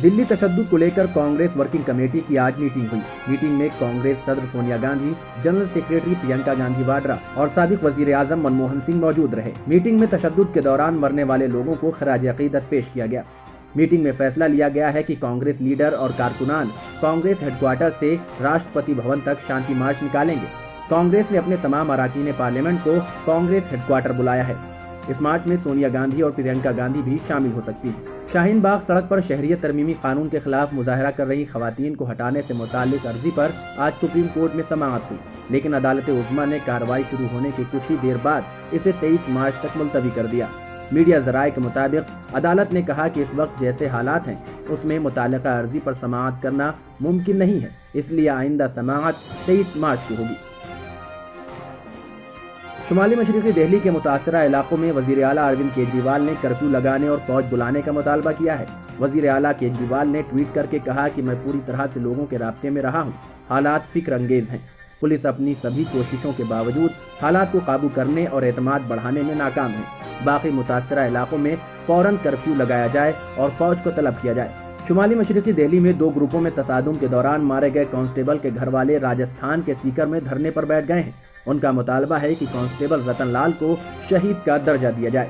दिल्ली तशद्दुद को लेकर Congress working committee की आज मीटिंग हुई। मीटिंग में कांग्रेस सदर सोनिया गांधी, जनरल सेक्रेटरी प्रियंका गांधी वाड्रा और साबिक वजीर आजम मनमोहन सिंह मौजूद रहे। मीटिंग में तशद्दुद के दौरान मरने वाले लोगों को खराज अकीदत पेश किया गया। मीटिंग में फैसला लिया गया है कि कांग्रेस लीडर और कारकुनान कांग्रेस हेडक्वार्टर से राष्ट्रपति भवन तक शांति मार्च निकालेंगे। कांग्रेस ने अपने तमाम अरकान पार्लियामेंट को कांग्रेस हेडक्वार्टर बुलाया है। इस मार्च में सोनिया गांधी और प्रियंका गांधी भी शामिल हो सकती हैं। शाहीन बाग सड़क पर शहरियत तरमीमी कानून के खिलाफ मुजाहरा कर रही खवातीन को हटाने से मुताल्लिक अर्जी पर आज सुप्रीम कोर्ट में समाअत हुई, लेकिन अदालत उज़्मा ने कार्रवाई शुरू होने के कुछ ही देर बाद इसे 23 मार्च तक मुलतवी कर दिया। मीडिया ज़राए के मुताबिक अदालत ने कहा कि इस वक्त जैसे हालात हैं उसमें मुताल्लिका अर्जी पर समाअत करना मुमकिन नहीं है, इसलिए आइंदा समाअत 23 मार्च को होगी। शुमाली मशरक़ी दिल्ली के मुतासरा इलाकों में वज़ीर आला अरविंद केजरीवाल ने कर्फ्यू लगाने और फौज बुलाने का मुतालबा किया है। वज़ीर आला केजरीवाल ने ट्वीट करके कहा कि मैं पूरी तरह से लोगों के राब्ते में रहा हूँ, हालात फिक्र अंगेज हैं। पुलिस अपनी सभी कोशिशों के बावजूद हालात को काबू करने और एतमाद बढ़ाने में नाकाम है। बाकी मुतासरा इलाकों में फौरन कर्फ्यू लगाया जाए और फौज को तलब किया जाए। शुमाली मशरक़ी दिल्ली में 2 ग्रुपों में तसादुम के दौरान मारे गए कांस्टेबल के घर वाले राजस्थान के सीकर में धरने पर बैठ गए हैं। उनका मुतालबा है कि कांस्टेबल रतन लाल को शहीद का दर्जा दिया जाए।